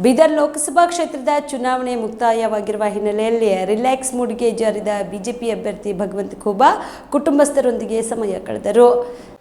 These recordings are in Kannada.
ಬೀದರ್ ಲೋಕಸಭಾ ಕ್ಷೇತ್ರದ ಚುನಾವಣೆ ಮುಕ್ತಾಯವಾಗಿರುವ ಹಿನ್ನೆಲೆಯಲ್ಲಿ ರಿಲ್ಯಾಕ್ಸ್ ಮೂಡ್ಗೆ ಜಾರಿದ ಬಿಜೆಪಿ ಅಭ್ಯರ್ಥಿ ಭಗವಂತ ಖೂಬಾ ಕುಟುಂಬಸ್ಥರೊಂದಿಗೆ ಸಮಯ ಕಳೆದರು.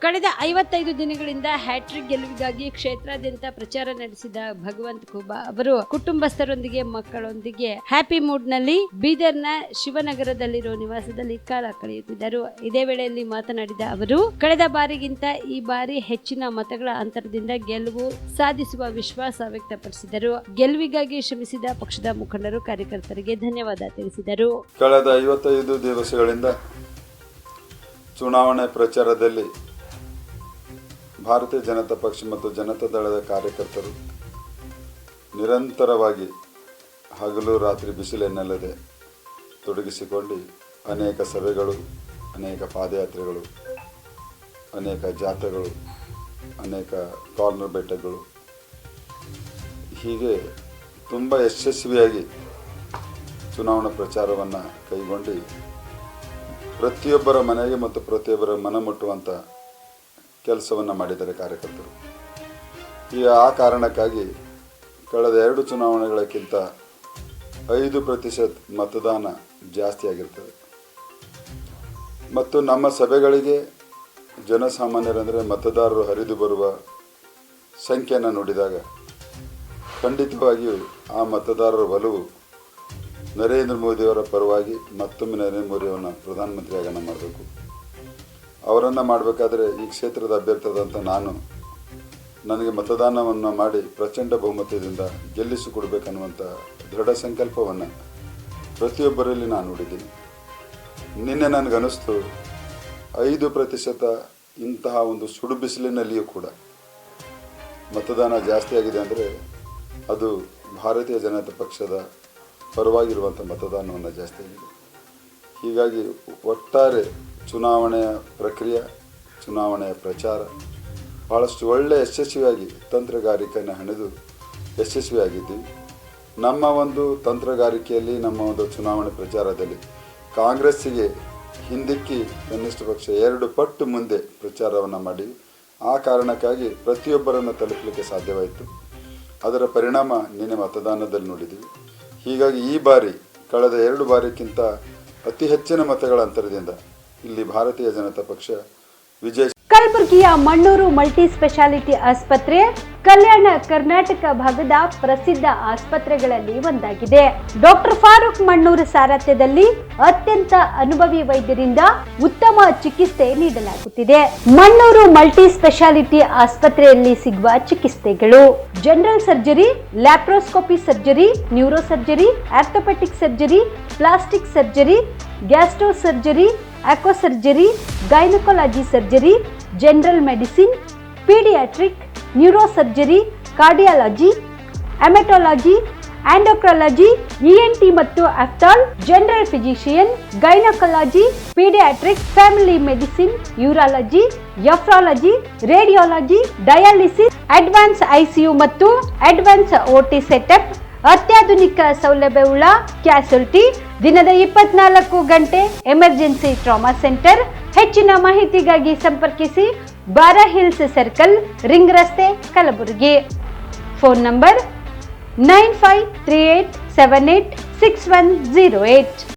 ಕಳೆದ 55 ದಿನಗಳಿಂದ ಹ್ಯಾಟ್ರಿಕ್ ಗೆಲುವಿಗಾಗಿ ಕ್ಷೇತ್ರಾದ್ಯಂತ ಪ್ರಚಾರ ನಡೆಸಿದ ಭಗವಂತ ಖೂಬಾ ಅವರು ಕುಟುಂಬಸ್ಥರೊಂದಿಗೆ ಮಕ್ಕಳೊಂದಿಗೆ ಹ್ಯಾಪಿ ಮೂಡ್ನಲ್ಲಿ ಬೀದರ್ನ ಶಿವನಗರದಲ್ಲಿರುವ ನಿವಾಸದಲ್ಲಿ ಕಾಲ ಕಳೆಯುತ್ತಿದ್ದರು. ಇದೇ ವೇಳೆಯಲ್ಲಿ ಮಾತನಾಡಿದ ಅವರು, ಕಳೆದ ಬಾರಿಗಿಂತ ಈ ಬಾರಿ ಹೆಚ್ಚಿನ ಮತಗಳ ಅಂತರದಿಂದ ಗೆಲುವು ಸಾಧಿಸುವ ವಿಶ್ವಾಸ ವ್ಯಕ್ತಪಡಿಸಿದರು. ಗೆಲುವಿಗಾಗಿ ಶ್ರಮಿಸಿದ ಪಕ್ಷದ ಮುಖಂಡರು ಕಾರ್ಯಕರ್ತರಿಗೆ ಧನ್ಯವಾದ ತಿಳಿಸಿದರು. ಕಳೆದ 55 ದಿವಸಗಳಿಂದ ಚುನಾವಣೆ ಪ್ರಚಾರದಲ್ಲಿ ಭಾರತೀಯ ಜನತಾ ಪಕ್ಷ ಮತ್ತು ಜನತಾ ದಳದ ಕಾರ್ಯಕರ್ತರು ನಿರಂತರವಾಗಿ ಹಗಲು ರಾತ್ರಿ ಬಿಸಿಲೆನ್ನಲ್ಲದೆ ತೊಡಗಿಸಿಕೊಂಡು ಅನೇಕ ಸಭೆಗಳು, ಅನೇಕ ಪಾದಯಾತ್ರೆಗಳು, ಅನೇಕ ಜಾಥಾಗಳು, ಅನೇಕ ಕಾರ್ನರ್ ಬೆಟ್ಟಗಳು, ಹೀಗೆ ತುಂಬ ಯಶಸ್ವಿಯಾಗಿ ಚುನಾವಣಾ ಪ್ರಚಾರವನ್ನು ಕೈಗೊಂಡು ಪ್ರತಿಯೊಬ್ಬರ ಮನೆಗೆ ಮತ್ತು ಪ್ರತಿಯೊಬ್ಬರ ಮನ ಮುಟ್ಟುವಂಥ ಕೆಲಸವನ್ನು ಮಾಡಿದ್ದಾರೆ ಕಾರ್ಯಕರ್ತರು. ಈಗ ಆ ಕಾರಣಕ್ಕಾಗಿ ಕಳೆದ 2 ಚುನಾವಣೆಗಳಕ್ಕಿಂತ 5% ಮತದಾನ ಜಾಸ್ತಿ ಆಗಿರ್ತದೆ. ಮತ್ತು ನಮ್ಮ ಸಭೆಗಳಿಗೆ ಜನಸಾಮಾನ್ಯರಂದರೆ ಮತದಾರರು ಹರಿದು ಬರುವ ಸಂಖ್ಯೆಯನ್ನು ನೋಡಿದಾಗ ಖಂಡಿತವಾಗಿಯೂ ಆ ಮತದಾರರ ಒಲವು ನರೇಂದ್ರ ಮೋದಿಯವರ ಪರವಾಗಿ ಮತ್ತೊಮ್ಮೆ ನರೇಂದ್ರ ಮೋದಿಯವರನ್ನು ಪ್ರಧಾನಮಂತ್ರಿಯಾಗನ್ನು ಮಾಡಬೇಕು. ಅವರನ್ನು ಮಾಡಬೇಕಾದ್ರೆ ಈ ಕ್ಷೇತ್ರದ ಅಭ್ಯರ್ಥಿಯಾದಂಥ ನನಗೆ ಮತದಾನವನ್ನು ಮಾಡಿ ಪ್ರಚಂಡ ಬಹುಮತದಿಂದ ಗೆಲ್ಲಿಸಿಕೊಡ್ಬೇಕನ್ನುವಂಥ ದೃಢ ಸಂಕಲ್ಪವನ್ನು ಪ್ರತಿಯೊಬ್ಬರಲ್ಲಿ ನಾನು ನೋಡಿದ್ದೀನಿ. ನಿನ್ನೆ ನನಗನ್ನಿಸ್ತು 5% ಇಂತಹ ಒಂದು ಸುಡು ಬಿಸಿಲಿನಲ್ಲಿಯೂ ಕೂಡ ಮತದಾನ ಜಾಸ್ತಿ ಆಗಿದೆ ಅಂದರೆ ಅದು ಭಾರತೀಯ ಜನತಾ ಪಕ್ಷದ ಪರವಾಗಿರುವಂಥ ಮತದಾನವನ್ನು ಜಾಸ್ತಿ ಆಗಿದೆ. ಹೀಗಾಗಿ ಒಟ್ಟಾರೆ ಚುನಾವಣೆಯ ಪ್ರಕ್ರಿಯೆ, ಚುನಾವಣೆಯ ಪ್ರಚಾರ ಭಾಳಷ್ಟು ಒಳ್ಳೆಯ ಯಶಸ್ವಿಯಾಗಿ ತಂತ್ರಗಾರಿಕೆಯನ್ನು ಹೆಣೆದು ಯಶಸ್ವಿಯಾಗಿದ್ದೀವಿ. ನಮ್ಮ ಒಂದು ತಂತ್ರಗಾರಿಕೆಯಲ್ಲಿ, ನಮ್ಮ ಒಂದು ಚುನಾವಣೆ ಪ್ರಚಾರದಲ್ಲಿ ಕಾಂಗ್ರೆಸ್ಸಿಗೆ ಹಿಂದಿಕ್ಕಿ ಕನಿಷ್ಠ ಪಕ್ಷ 2 ಪಟ್ಟು ಮುಂದೆ ಪ್ರಚಾರವನ್ನು ಮಾಡಿ ಆ ಕಾರಣಕ್ಕಾಗಿ ಪ್ರತಿಯೊಬ್ಬರನ್ನು ತಲುಪಲಿಕ್ಕೆ ಸಾಧ್ಯವಾಯಿತು. ಅದರ ಪರಿಣಾಮ ನಿನ್ನೆ ಮತದಾನದಲ್ಲಿ ನೋಡಿದ್ದೀವಿ. ಹೀಗಾಗಿ ಈ ಬಾರಿ ಕಳೆದ 2 ಬಾರಿಗಿಂತ ಅತಿ ಹೆಚ್ಚಿನ ಮತಗಳ ಅಂತರದಿಂದ ಇಲ್ಲಿ ಭಾರತೀಯ ಜನತಾ ಪಕ್ಷ ವಿಜಯ. ಕಲಬುರಗಿಯ ಮಣ್ಣೂರು ಮಲ್ಟಿ ಸ್ಪೆಷಾಲಿಟಿ ಆಸ್ಪತ್ರೆ ಕಲ್ಯಾಣ ಕರ್ನಾಟಕ ಭಾಗದ ಪ್ರಸಿದ್ಧ ಆಸ್ಪತ್ರೆಗಳಲ್ಲಿ ಒಂದಾಗಿದೆ. ಡಾಕ್ಟರ್ ಫಾರೂಕ್ ಮಣ್ಣೂರು ಸಾರಥ್ಯದಲ್ಲಿ ಅತ್ಯಂತ ಅನುಭವಿ ವೈದ್ಯರಿಂದ ಉತ್ತಮ ಚಿಕಿತ್ಸೆ ನೀಡಲಾಗುತ್ತಿದೆ. ಮಣ್ಣೂರು ಮಲ್ಟಿ ಸ್ಪೆಷಾಲಿಟಿ ಆಸ್ಪತ್ರೆಯಲ್ಲಿ ಸಿಗುವ ಚಿಕಿತ್ಸೆಗಳು: general surgery, laparoscopy surgery, neuro surgery, orthopaedic surgery, plastic surgery, gastro surgery, aqua surgery, gynaecology surgery, general medicine, paediatric, neuro surgery, cardiology, haematology, endocrinology, ENT ಮತ್ತು ophthal, general physician, gynaecology, paediatric, family medicine, urology, nephrology, radiology, dialysis, advance ICU ಮತ್ತು ಅಡ್ವಾನ್ಸ್ OT ಸೆಟಪ್, ಅತ್ಯಾಧುನಿಕ ಸೌಲಭ್ಯವುಳ್ಳ ಕ್ಯಾಸುಲಿಟಿ, ದಿನದ 24 ಗಂಟೆ ಎಮರ್ಜೆನ್ಸಿ ಟ್ರಾಮಾ ಸೆಂಟರ್. ಹೆಚ್ಚಿನ ಮಾಹಿತಿಗಾಗಿ ಸಂಪರ್ಕಿಸಿ ಬಾರಾ ಹಿಲ್ಸ್ ಸರ್ಕಲ್, ರಿಂಗ್ ರಸ್ತೆ, ಕಲಬುರಗಿ. Phone number 9538786108.